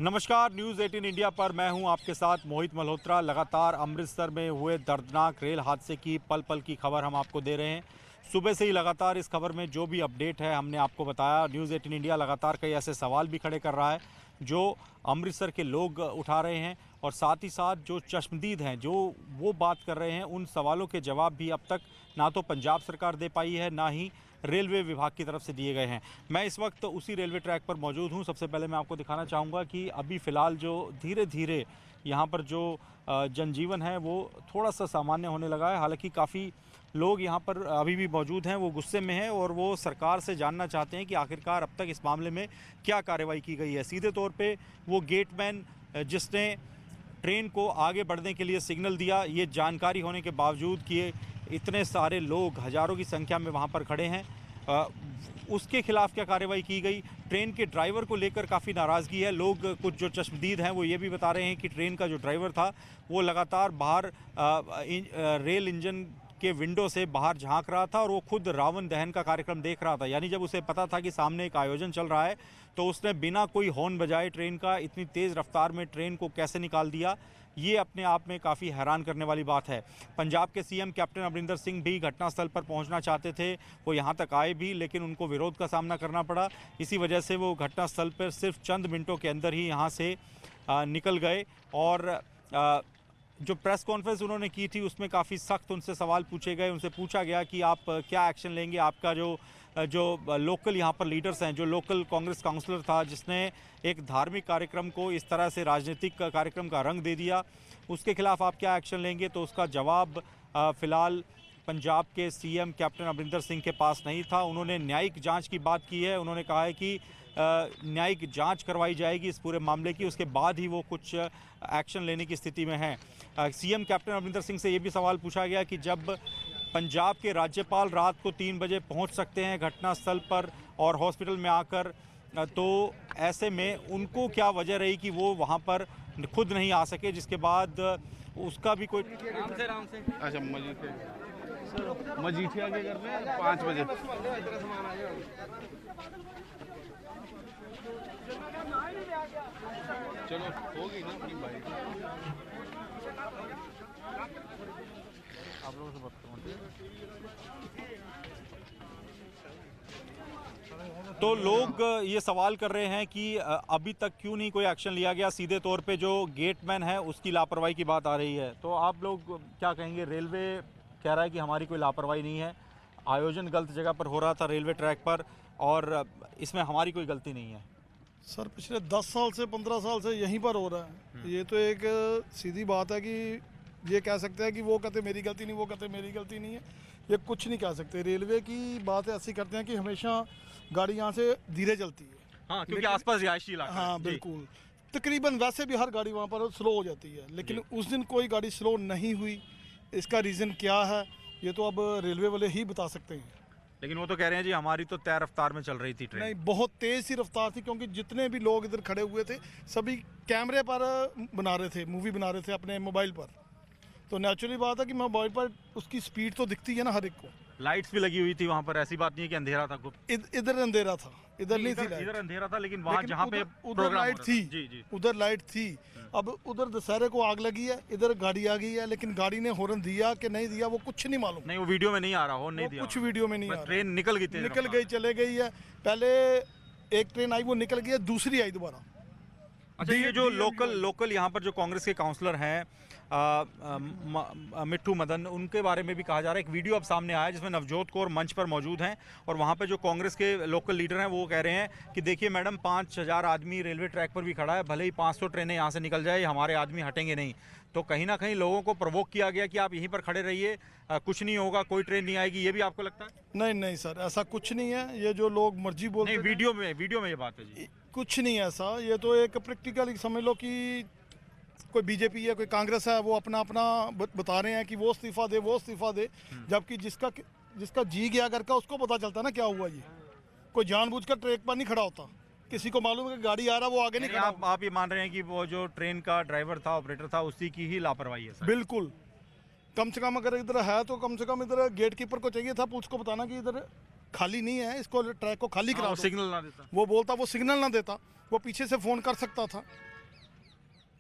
नमस्कार, news 18 India पर मैं हूं आपके साथ मोहित मल्होत्रा। लगातार अमृतसर में हुए दर्दनाक रेल हादसे की पल पल की खबर हम आपको दे रहे हैं। सुबह से ही लगातार इस खबर में जो भी अपडेट है हमने आपको बताया। न्यूज़ 18 इंडिया लगातार कई ऐसे सवाल भी खड़े कर रहा है जो अमृतसर के लोग उठा रहे हैं और साथ ही साथ जो चश्मदीद हैं जो वो बात कर रहे हैं, उन सवालों के जवाब भी अब तक ना तो पंजाब सरकार दे पाई है, ना ही रेलवे विभाग की तरफ से दिए गए हैं। मैं इस वक्त उसी रेलवे ट्रैक पर मौजूद हूं। सबसे पहले मैं आपको दिखाना चाहूँगा कि अभी फ़िलहाल जो धीरे धीरे यहाँ पर जो जनजीवन है वो थोड़ा सा सामान्य होने लगा है। हालांकि काफ़ी लोग यहाँ पर अभी भी मौजूद हैं, वो गुस्से में हैं और वो सरकार से जानना चाहते हैं कि आखिरकार अब तक इस मामले में क्या कार्रवाई की गई है। सीधे तौर पे वो गेटमैन जिसने ट्रेन को आगे बढ़ने के लिए सिग्नल दिया, ये जानकारी होने के बावजूद कि इतने सारे लोग हज़ारों की संख्या में वहाँ पर खड़े हैं, उसके खिलाफ क्या कार्रवाई की गई। ट्रेन के ड्राइवर को लेकर काफ़ी नाराज़गी है। लोग कुछ जो चश्मदीद हैं वो ये भी बता रहे हैं कि ट्रेन का जो ड्राइवर था वो लगातार बाहर रेल इंजन के विंडो से बाहर झांक रहा था और वो खुद रावण दहन का कार्यक्रम देख रहा था। यानी जब उसे पता था कि सामने एक आयोजन चल रहा है तो उसने बिना कोई हॉर्न बजाए ट्रेन का इतनी तेज़ रफ्तार में ट्रेन को कैसे निकाल दिया, ये अपने आप में काफ़ी हैरान करने वाली बात है। पंजाब के सीएम कैप्टन अमरिंदर सिंह भी घटनास्थल पर पहुंचना चाहते थे, वो यहां तक आए भी, लेकिन उनको विरोध का सामना करना पड़ा। इसी वजह से वो घटनास्थल पर सिर्फ चंद मिनटों के अंदर ही यहां से निकल गए और जो प्रेस कॉन्फ्रेंस उन्होंने की थी उसमें काफ़ी सख्त उनसे सवाल पूछे गए। उनसे पूछा गया कि आप क्या एक्शन लेंगे। आपका जो लोकल यहाँ पर लीडर्स हैं, जो लोकल कांग्रेस काउंसलर था जिसने एक धार्मिक कार्यक्रम को इस तरह से राजनीतिक कार्यक्रम का रंग दे दिया, उसके खिलाफ आप क्या एक्शन लेंगे। तो उसका जवाब फ़िलहाल पंजाब के सीएम कैप्टन अमरिंदर सिंह के पास नहीं था। उन्होंने न्यायिक जांच की बात की है। उन्होंने कहा है कि न्यायिक जांच करवाई जाएगी इस पूरे मामले की, उसके बाद ही वो कुछ एक्शन लेने की स्थिति में हैं। सीएम कैप्टन अमरिंदर सिंह से ये भी सवाल पूछा गया कि जब पंजाब के राज्यपाल रात को 3 बजे पहुंच सकते हैं घटनास्थल पर और हॉस्पिटल में आकर, तो ऐसे में उनको क्या वजह रही कि वो वहाँ पर खुद नहीं आ सके, जिसके बाद उसका भी कोई राम से अच्छा मजीठिया के घर में 5 बजे चलो होगी ना अपनी बाइक। आप लोगों से बात करूँ तो लोग ये सवाल कर रहे हैं कि अभी तक क्यों नहीं कोई एक्शन लिया गया। सीधे तौर पे जो गेटमैन है उसकी लापरवाही की बात आ रही है। तो आप लोग क्या कहेंगे। रेलवे कह रहा है कि हमारी कोई लापरवाही नहीं है, आयोजन गलत जगह पर हो रहा था रेलवे ट्रैक पर और इसमें हमारी कोई गलती नहीं है। सर पिछले 10 साल से 15 साल से यहीं पर हो रहा है। ये तो एक सीधी बात है कि ये कह सकते हैं कि वो कहते मेरी गलती नहीं, वो कहते मेरी गलती नहीं है, ये कुछ नहीं कह सकते। रेलवे की बात ऐसी करते हैं कि हमेशा गाड़ी यहाँ से धीरे चलती है। हाँ, क्योंकि आसपास रिहायशी इलाका है। हाँ बिल्कुल, तकरीबन वैसे भी हर गाड़ी वहाँ पर स्लो हो जाती है, लेकिन उस दिन कोई गाड़ी स्लो नहीं हुई। इसका रीज़न क्या है ये तो अब रेलवे वाले ही बता सकते हैं। लेकिन वो तो कह रहे हैं जी हमारी तो तय रफ्तार में चल रही थी ट्रेन। नहीं, बहुत तेज़ सी रफ्तार थी, क्योंकि जितने भी लोग इधर खड़े हुए थे सभी कैमरे पर बना रहे थे, मूवी बना रहे थे अपने मोबाइल पर। तो नेचुरली बात है कि मोबाइल पर उसकी स्पीड तो दिखती है ना हर एक को। लाइट्स भी लगी हुई थी वहाँ पर, ऐसी बात नहीं है कि अंधेरा था। इधर अंधेरा था, इधर नहीं थी लाइट। इधर अंधेरा था, लेकिन वहाँ जहाँ पे उधर लाइट थी। जी जी, उधर लाइट थी। अब उधर दशहरे को आग लगी है, इधर गाड़ी आ गई है, लेकिन गाड़ी ने हॉर्न दिया कि नहीं दिया वो कुछ नहीं मालूम। नहीं, वो वीडियो में नहीं आ रहा, हॉर्न नहीं दिया, कुछ वीडियो में नहीं आ रहा। ट्रेन निकल गई थी, निकल गई, चले गई है। पहले एक ट्रेन आई, वो निकल गई है, दूसरी आई दोबारा। अच्छा, ये जो लोकल यहाँ पर जो कांग्रेस के काउंसलर हैं मिट्ठू मदन, उनके बारे में भी कहा जा रहा है। एक वीडियो अब सामने आया जिसमें नवजोत कौर मंच पर मौजूद हैं और वहाँ पे जो कांग्रेस के लोकल लीडर हैं वो कह रहे हैं कि देखिए मैडम, 5000 आदमी रेलवे ट्रैक पर भी खड़ा है, भले ही 500 ट्रेनें यहाँ से निकल जाए, हमारे आदमी हटेंगे नहीं। तो कहीं ना कहीं लोगों को प्रवोक किया गया कि आप यहीं पर खड़े रहिए, कुछ नहीं होगा, कोई ट्रेन नहीं आएगी। ये भी आपको लगता है? नहीं नहीं सर, ऐसा कुछ नहीं है। ये जो लोग मर्जी बोलते हैं, वीडियो में ये बात है जी, कुछ नहीं है ऐसा। ये तो एक प्रैक्टिकल समझ लो कि कोई बीजेपी है, कोई कांग्रेस है, वो अपना अपना बता रहे हैं कि वो इस्तीफा दे, वो इस्तीफा दे, जबकि जिसका जी गया घर का उसको पता चलता ना क्या हुआ। ये कोई जानबूझकर ट्रैक पर नहीं खड़ा होता, किसी को मालूम है कि गाड़ी आ रहा वो आगे नहीं खड़ा। आप ये मान रहे हैं कि वो जो ट्रेन का ड्राइवर था, ऑपरेटर था, उसी की ही लापरवाही है? बिल्कुल। कम से कम अगर इधर है तो कम से कम इधर गेट कीपर को चाहिए था पुलिस को बताना कि इधर खाली नहीं है, इसको ट्रैक को खाली करा दो। सिग्नल ना देता, वो बोलता, वो सिग्नल ना देता, वो पीछे से फ़ोन कर सकता था।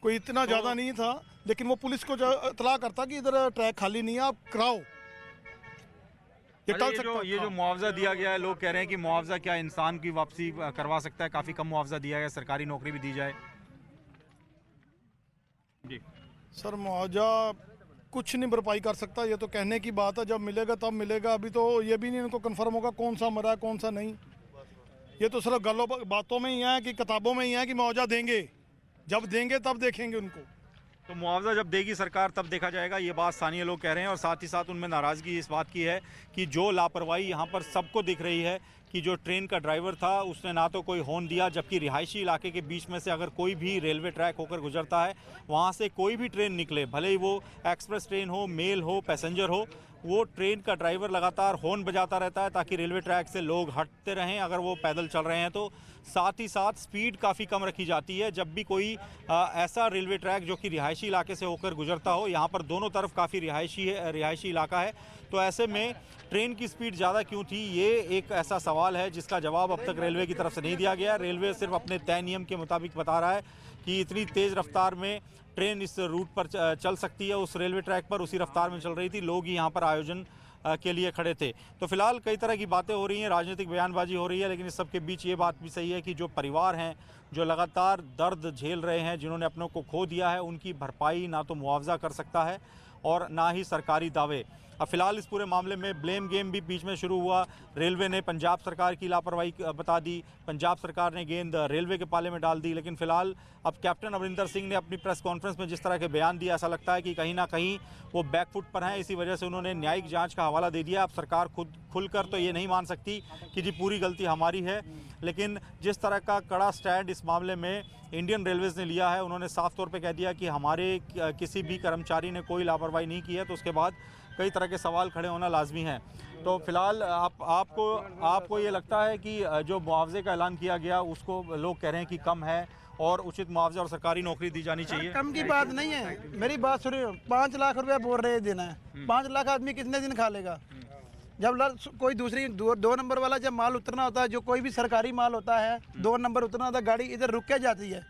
कोई इतना ज़्यादा नहीं था, लेकिन वो पुलिस को जो इतला करता कि इधर ट्रैक खाली नहीं है, आप कराओ, ये अच्छा, टल सकता ये जो मुआवजा दिया गया है, लोग कह रहे हैं कि मुआवजा क्या इंसान की वापसी करवा सकता है, काफ़ी कम मुआवजा दिया गया, सरकारी नौकरी भी दी जाए। जी सर, मुआवजा कुछ नहीं भरपाई कर सकता, ये तो कहने की बात है, जब मिलेगा तब मिलेगा। अभी तो ये भी नहीं इनको कंफर्म होगा कौन सा मरा कौन सा नहीं। ये तो सिर्फ गलों बातों में ही है कि किताबों में ही है कि मुआवजा देंगे, जब देंगे तब देखेंगे उनको। तो मुआवजा जब देगी सरकार तब देखा जाएगा, ये बात स्थानीय लोग कह रहे हैं। और साथ ही साथ उनमें नाराज़गी इस बात की है कि जो लापरवाही यहाँ पर सबको दिख रही है कि जो ट्रेन का ड्राइवर था उसने ना तो कोई हॉर्न दिया, जबकि रिहायशी इलाके के बीच में से अगर कोई भी रेलवे ट्रैक होकर गुजरता है, वहाँ से कोई भी ट्रेन निकले, भले ही वो एक्सप्रेस ट्रेन हो, मेल हो, पैसेंजर हो, वो ट्रेन का ड्राइवर लगातार हॉर्न बजाता रहता है ताकि रेलवे ट्रैक से लोग हटते रहें अगर वो पैदल चल रहे हैं तो। साथ ही साथ स्पीड काफ़ी कम रखी जाती है जब भी कोई ऐसा रेलवे ट्रैक जो कि रिहायशी इलाके से होकर गुजरता हो। यहाँ पर दोनों तरफ काफ़ी रिहायशी इलाका है, तो ऐसे में ट्रेन की स्पीड ज़्यादा क्यों थी, ये एक ऐसा सवाल है जिसका जवाब अब तक रेलवे की तरफ से नहीं दिया गया। रेलवे सिर्फ अपने तय नियम के मुताबिक बता रहा है कि इतनी तेज़ रफ्तार में ट्रेन इस रूट पर चल सकती है, उस रेलवे ट्रैक पर उसी रफ्तार में चल रही थी, लोग ही यहाँ पर आयोजन के लिए खड़े थे। तो फिलहाल कई तरह की बातें हो रही हैं, राजनीतिक बयानबाजी हो रही है, लेकिन इस सब के बीच ये बात भी सही है कि जो परिवार हैं जो लगातार दर्द झेल रहे हैं, जिन्होंने अपनों को खो दिया है, उनकी भरपाई ना तो मुआवजा कर सकता है और ना ही सरकारी दावे। अब फिलहाल इस पूरे मामले में ब्लेम गेम भी बीच में शुरू हुआ। रेलवे ने पंजाब सरकार की लापरवाही बता दी, पंजाब सरकार ने गेंद रेलवे के पाले में डाल दी, लेकिन फिलहाल अब कैप्टन अमरिंदर सिंह ने अपनी प्रेस कॉन्फ्रेंस में जिस तरह के बयान दिया, ऐसा लगता है कि कहीं ना कहीं वो बैकफुट पर हैं। इसी वजह से उन्होंने न्यायिक जांच का हवाला दे दिया। अब सरकार खुद खुलकर तो ये नहीं मान सकती कि जी पूरी गलती हमारी है, लेकिन जिस तरह का कड़ा स्टैंड इस मामले में इंडियन रेलवेज़ ने लिया है, उन्होंने साफ तौर पे कह दिया कि हमारे किसी भी कर्मचारी ने कोई लापरवाही नहीं की है, तो उसके बाद कई तरह के सवाल खड़े होना लाजमी है। तो फिलहाल आपको ये लगता है कि जो मुआवजे का ऐलान किया गया उसको लोग कह रहे हैं कि कम है और उचित मुआवजा और सरकारी नौकरी दी जानी चाहिए? कम की बात नहीं है, मेरी बात सुनिए। 5 लाख रुपया बोल रहे हैं देना है, 5 लाख आदमी कितने दिन खा लेगा? जब कोई दूसरी 2 नंबर वाला जब माल उतरना होता है, जो कोई भी सरकारी माल होता है, 2 नंबर उतरना होता है, गाड़ी इधर रुक के जाती है,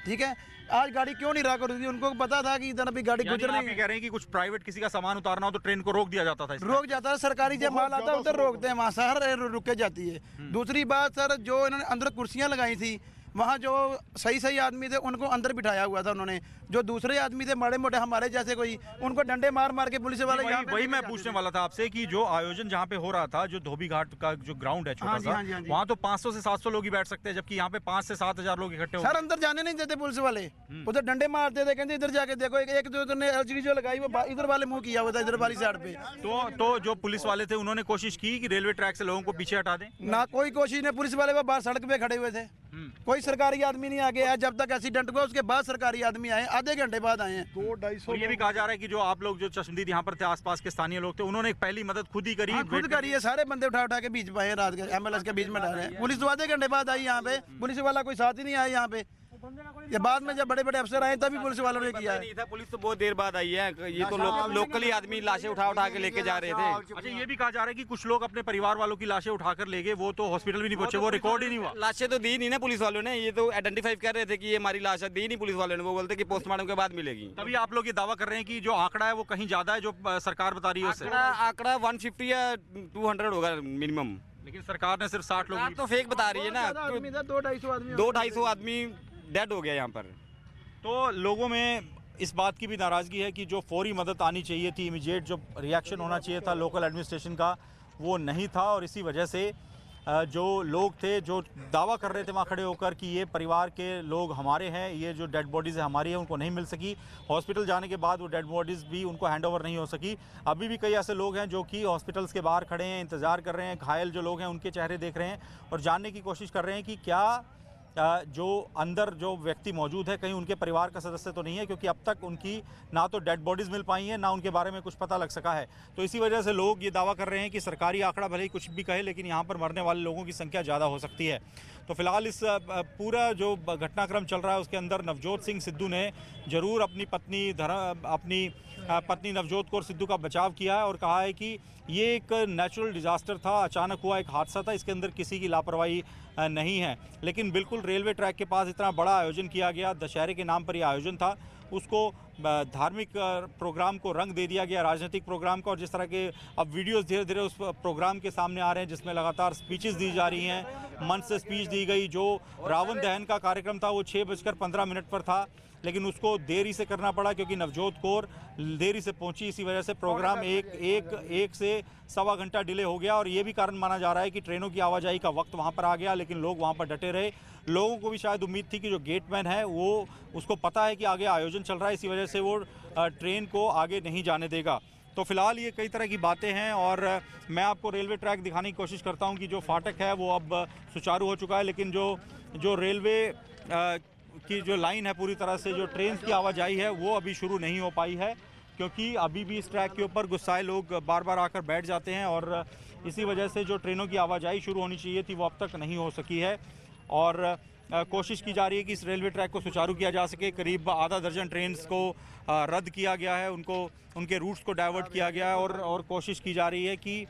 ठीक है। आज गाड़ी क्यों नहीं रहा रही थी? उनको पता था कि इधर अभी गाड़ी गुजर रही है। कह रहे हैं कि कुछ प्राइवेट किसी का सामान उतारना हो तो ट्रेन को रोक दिया जाता था, रोक जाता है, सरकारी जब माल आता है उधर रोकते हैं, वहाँ शहर रुक के जाती है। दूसरी बात सर, जो इन्होंने अंदर कुर्सियाँ लगाई थी, वहाँ जो सही आदमी थे उनको अंदर बिठाया हुआ था उन्होंने, जो दूसरे आदमी थे माड़े मोटे हमारे जैसे कोई, उनको डंडे मार मार के पुलिस वाले। वही मैं पूछने वाला था आपसे कि जो आयोजन जहाँ पे हो रहा था, जो धोबी घाट का जो ग्राउंड है छोटा सा, वहाँ तो 500 से 700 लोग ही बैठ सकते हैं, जबकि यहाँ पे 5 से 7 हजार लोग इकट्ठे हो। सर अंदर जाने नहीं देते पुलिस वाले, उधर डंडे मारते थे, कहते इधर जाके देखो। एक जो ने एलसीडी जो लगाई वो इधर वाले मुंह किया हुआ था, इधर वाली साइड पे। तो जो पुलिस वाले थे उन्होंने कोशिश की कि रेलवे ट्रैक से लोगों को पीछे हटा दें? ना कोई कोशिश नहीं, पुलिस वाले वो बाहर सड़क पे खड़े हुए थे, कोई सरकारी आदमी नहीं आगे आया। जब तक एक्सीडेंट हुआ उसके बाद सरकारी आदमी आए, आधे घंटे बाद आए हैं। 200-250 ये भी कहा जा रहा है कि जो आप लोग जो चश्मदीद यहाँ पर थे, आसपास के स्थानीय लोग थे, उन्होंने पहली मदद खुद ही करी। खुद करी है, सारे बंदे उठा उठा के बीच में आए, रात के एम्बुलेंस के बीच में डाले हैं। पुलिस तो आधे घंटे बाद आई यहाँ पे, पुलिस वाला कोई साथ ही नहीं आया यहाँ पे। ये बाद में जब बड़े बड़े अफसर आए तभी पुलिस वालों ने किया है। पुलिस तो बहुत देर बाद आई है, ये तो लोकली आदमी लाशें उठा उठा के लेके जा रहे थे। अच्छा, ये भी कहा जा रहा है कि कुछ लोग अपने परिवार वालों की लाशें उठाकर ले गए, वो तो हॉस्पिटल भी नहीं पहुंचे, वो रिकॉर्ड ही नहीं हुआ। लाशें तो दी नहीं ना पुलिस वालों ने, ये तो आइडेंटिफाई कर रहे थे कि ये हमारी लाश है, दी नहीं पुलिस वालों ने। वो बोलते कि पोस्टमार्टम के बाद मिलेगी। तभी आप लोग ये दावा कर रहे हैं कि जो आंकड़ा है वो कहीं ज्यादा है, जो सरकार बता रही है उससे। आंकड़ा 150 या 200 होगा मिनिमम, लेकिन सरकार ने सिर्फ 60 लोग तो फेक बता रही है ना। 200-250 आदमी डेड हो गया यहाँ पर। तो लोगों में इस बात की भी नाराज़गी है कि जो फौरी मदद आनी चाहिए थी, इमीडिएट जो रिएक्शन होना चाहिए था लोकल एडमिनिस्ट्रेशन का, वो नहीं था। और इसी वजह से जो लोग थे जो दावा कर रहे थे वहाँ खड़े होकर कि ये परिवार के लोग हमारे हैं, ये जो डेड बॉडीज़ है हमारी है, उनको नहीं मिल सकी। हॉस्पिटल जाने के बाद वो डेड बॉडीज़ भी उनको हैंडओवर नहीं हो सकी। अभी भी कई ऐसे लोग हैं जो कि हॉस्पिटल्स के बाहर खड़े हैं, इंतज़ार कर रहे हैं, घायल जो लोग हैं उनके चेहरे देख रहे हैं और जानने की कोशिश कर रहे हैं कि क्या जो अंदर जो व्यक्ति मौजूद है कहीं उनके परिवार का सदस्य तो नहीं है, क्योंकि अब तक उनकी ना तो डेड बॉडीज़ मिल पाई हैं, ना उनके बारे में कुछ पता लग सका है। तो इसी वजह से लोग ये दावा कर रहे हैं कि सरकारी आंकड़ा भले ही कुछ भी कहे, लेकिन यहाँ पर मरने वाले लोगों की संख्या ज़्यादा हो सकती है। तो फिलहाल इस पूरा जो घटनाक्रम चल रहा है उसके अंदर नवजोत सिंह सिद्धू ने ज़रूर अपनी पत्नी नवजोत कौर सिद्धू का बचाव किया है और कहा है कि ये एक नेचुरल डिज़ास्टर था, अचानक हुआ एक हादसा था, इसके अंदर किसी की लापरवाही नहीं है। लेकिन बिल्कुल रेलवे ट्रैक के पास इतना बड़ा आयोजन किया गया, दशहरे के नाम पर यह आयोजन था, उसको धार्मिक प्रोग्राम को रंग दे दिया गया, राजनीतिक प्रोग्राम का। और जिस तरह के अब वीडियोस धीरे धीरे उस प्रोग्राम के सामने आ रहे हैं जिसमें लगातार स्पीचेस दी जा रही हैं। मंच से स्पीच दी गई। जो रावण दहन का कार्यक्रम था वो 6:15 पर था, लेकिन उसको देरी से करना पड़ा क्योंकि नवजोत कौर देरी से पहुंची। इसी वजह से प्रोग्राम एक से सवा घंटा डिले हो गया। और ये भी कारण माना जा रहा है कि ट्रेनों की आवाजाही का वक्त वहां पर आ गया, लेकिन लोग वहां पर डटे रहे। लोगों को भी शायद उम्मीद थी कि जो गेटमैन है वो उसको पता है कि आगे आयोजन चल रहा है, इसी वजह से वो ट्रेन को आगे नहीं जाने देगा। तो फिलहाल ये कई तरह की बातें हैं और मैं आपको रेलवे ट्रैक दिखाने की कोशिश करता हूँ कि जो फाटक है वो अब सुचारू हो चुका है, लेकिन जो रेलवे की जो लाइन है पूरी तरह से जो ट्रेन की आवाजाही है वो अभी शुरू नहीं हो पाई है, क्योंकि अभी भी इस ट्रैक के ऊपर गुस्साए लोग बार बार आकर बैठ जाते हैं और इसी वजह से जो ट्रेनों की आवाजाही शुरू होनी चाहिए थी वो अब तक नहीं हो सकी है। और कोशिश की जा रही है कि इस रेलवे ट्रैक को सुचारू किया जा सके। करीब आधा दर्जन ट्रेन्स को रद्द किया गया है, उनके रूट्स को डाइवर्ट किया गया है और कोशिश की जा रही है कि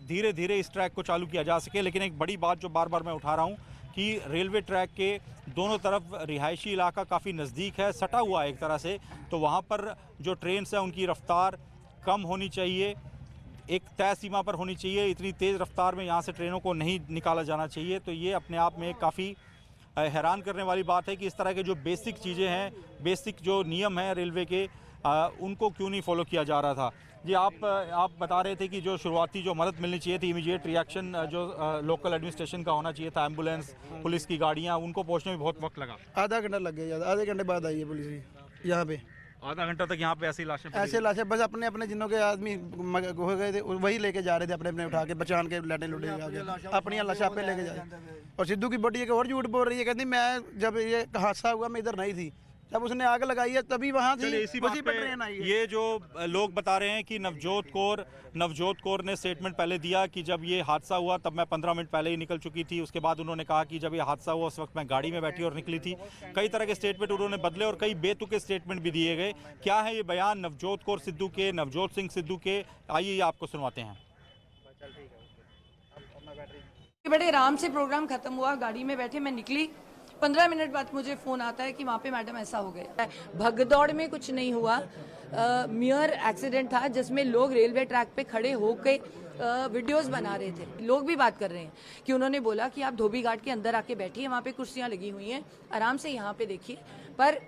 धीरे धीरे इस ट्रैक को चालू किया जा सके। लेकिन एक बड़ी बात जो बार बार मैं उठा रहा हूँ कि रेलवे ट्रैक के दोनों तरफ रिहायशी इलाका काफ़ी नज़दीक है, सटा हुआ है एक तरह से, तो वहाँ पर जो ट्रेन्स हैं उनकी रफ्तार कम होनी चाहिए, एक तय सीमा पर होनी चाहिए। इतनी तेज़ रफ्तार में यहाँ से ट्रेनों को नहीं निकाला जाना चाहिए। तो ये अपने आप में काफ़ी हैरान करने वाली बात है कि इस तरह के जो बेसिक चीज़ें हैं, बेसिक जो नियम हैं रेलवे के, उनको क्यों नहीं फॉलो किया जा रहा था। जी आप बता रहे थे कि जो शुरुआती जो मदद मिलनी चाहिए थी, इमीडिएट रिएक्शन जो लोकल एडमिनिस्ट्रेशन का होना चाहिए था, एम्बुलेंस, पुलिस की गाड़ियाँ, उनको पहुँचने में बहुत वक्त लगा। आधा घंटा लग गया, आधे घंटे बाद आई है पुलिस यहाँ पे। आधा घंटा तक यहाँ पे ऐसी लाशें बस अपने जिनों के आदमी हो गए थे वही लेके जा रहे थे, अपने उठा के बचान के लैटे लुटे अपनी लाशें पे लेके जा रहे। और सिद्धू की बॉडी एक और झूठ बोल रही है, कहती मैं जब ये हादसा हुआ मैं इधर नहीं थी, जब उसने आग लगाई है तभी वहाँ थी, उसी पे ट्रेन आई है। ये जो लोग बता रहे हैं कि नवजोत कौर ने स्टेटमेंट पहले दिया कि जब ये हादसा हुआ तब मैं 15 मिनट पहले ही निकल चुकी थी। उसके बाद उन्होंने कहा कि जब ये हादसा हुआ उस वक्त मैं गाड़ी में बैठी और निकली थी। कई तरह के स्टेटमेंट उन्होंने बदले और कई बेतुके स्टेटमेंट भी दिए गए। क्या है ये बयान नवजोत कौर सिद्धू के, नवजोत सिंह सिद्धू के, आइए आपको सुनवाते हैं। बड़े आराम से प्रोग्राम खत्म हुआ, गाड़ी में बैठे, मैं निकली, 15 मिनट बाद मुझे फ़ोन आता है कि वहाँ पे मैडम ऐसा हो गया। भगदौड़ में कुछ नहीं हुआ, मियर एक्सीडेंट था जिसमें लोग रेलवे ट्रैक पे खड़े होकर वीडियोस बना रहे थे। लोग भी बात कर रहे हैं कि उन्होंने बोला कि आप धोबी घाट के अंदर आके बैठिए, वहाँ पे कुर्सियाँ लगी हुई हैं, आराम से यहाँ पे देखिए। पर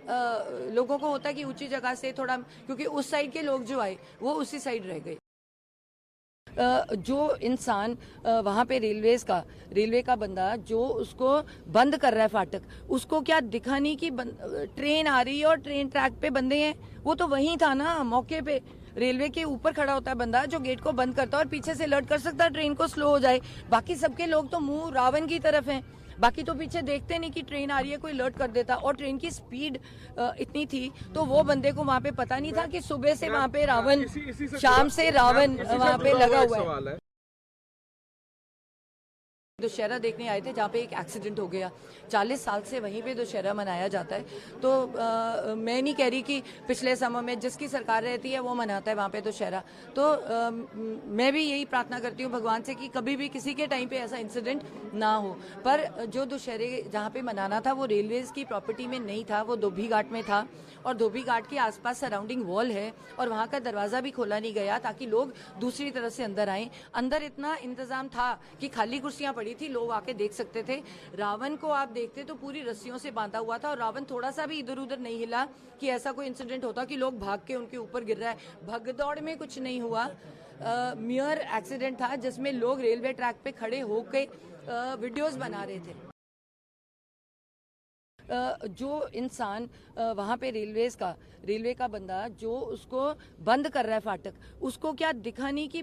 लोगों को होता है कि ऊंची जगह से थोड़ा, क्योंकि उस साइड के लोग जो आए वो उसी साइड रह गए। जो इंसान वहाँ पे रेलवे का बंदा जो उसको बंद कर रहा है फाटक, उसको क्या दिखा नहीं कि ट्रेन आ रही है और ट्रेन ट्रैक पे बंदे हैं? वो तो वहीं था ना मौके पे। रेलवे के ऊपर खड़ा होता है बंदा जो गेट को बंद करता है और पीछे से अलर्ट कर सकता है ट्रेन को स्लो हो जाए। बाकी सबके लोग तो मुंह रावण की तरफ हैं, बाकी तो पीछे देखते नहीं कि ट्रेन आ रही है, कोई अलर्ट कर देता। और ट्रेन की स्पीड इतनी थी तो वो बंदे को वहाँ पे पता नहीं था कि सुबह से वहाँ पे रावण, शाम से रावण वहाँ पे लगा हुआ है। दशहरा देखने आए थे जहाँ पे एक एक्सीडेंट हो गया। 40 साल से वहीं पे दशहरा मनाया जाता है। तो मैं नहीं कह रही कि पिछले समय में जिसकी सरकार रहती है वो मनाता है वहाँ पे दशहरा। तो मैं भी यही प्रार्थना करती हूँ भगवान से कि कभी भी किसी के टाइम पे ऐसा इंसिडेंट ना हो। पर जो दशहरे जहाँ पे मनाना था वो रेलवेज की प्रॉपर्टी में नहीं था, वो धोबी घाट में था। और धोबी घाट के आसपास सराउंडिंग वॉल है और वहाँ का दरवाज़ा भी खोला नहीं गया ताकि लोग दूसरी तरफ से अंदर आएँ। अंदर इतना इंतज़ाम था कि खाली कुर्सियाँ पड़ी थी, लोग आके देख सकते थे। रावण को आप देखते तो पूरी रस्सियों से बांधा हुआ था और रावण थोड़ा सा भी इधर उधर नहीं हिला कि ऐसा कोई इंसिडेंट होता कि लोग भाग के उनके ऊपर गिर रहा है। भगदौड़ में कुछ नहीं हुआ, मियर एक्सीडेंट था जिसमें लोग रेलवे ट्रैक पे खड़े होकर वीडियोस बना रहे थे। जो इंसान वहाँ पे रेलवे का बंदा जो उसको बंद कर रहा है फाटक, उसको क्या दिखा नहीं कि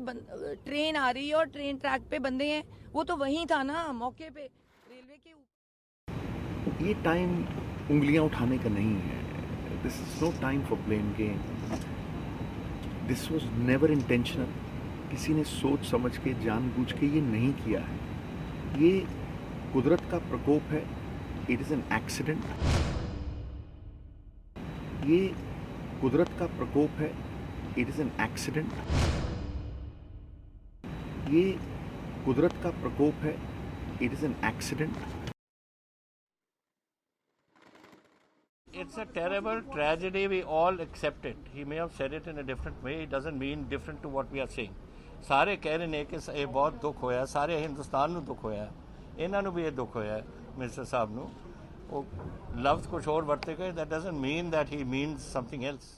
ट्रेन आ रही है और ट्रेन ट्रैक पे बंदे हैं? वो तो वहीं था ना मौके पे रेलवे के ऊपर। ये टाइम उंगलियां उठाने का नहीं है। This is no time for blame game. This was never intentional. किसी ने सोच समझ के जानबूझ के ये नहीं किया है। ये कुदरत का प्रकोप है। It is an accident. ये कुदरत का प्रकोप है। It is an accident. ये कुदरत का प्रकोप है। It is an accident. It's a terrible tragedy. We all accept it. He may have said it in a different way. It doesn't mean different to what we are saying. ਸਾਰੇ ਕਹਿ ਰਹੇ ਨੇ ਕਿ ਇਹ ਬਹੁਤ ਦੁੱਖ ਹੋਇਆ, ਸਾਰੇ ਹਿੰਦੁਸਤਾਨ ਨੂੰ ਦੁੱਖ ਹੋਇਆ, ਇਹਨਾਂ ਨੂੰ ਵੀ ਇਹ ਦੁੱਖ ਹੋਇਆ ਮਿਨਿਸਟਰ ਸਾਹਿਬ ਨੂੰ। ਉਹ ਲਫ਼ਜ਼ ਕੁਝ ਹੋਰ ਵਰਤੇ ਗਏ, that doesn't mean that he means something else.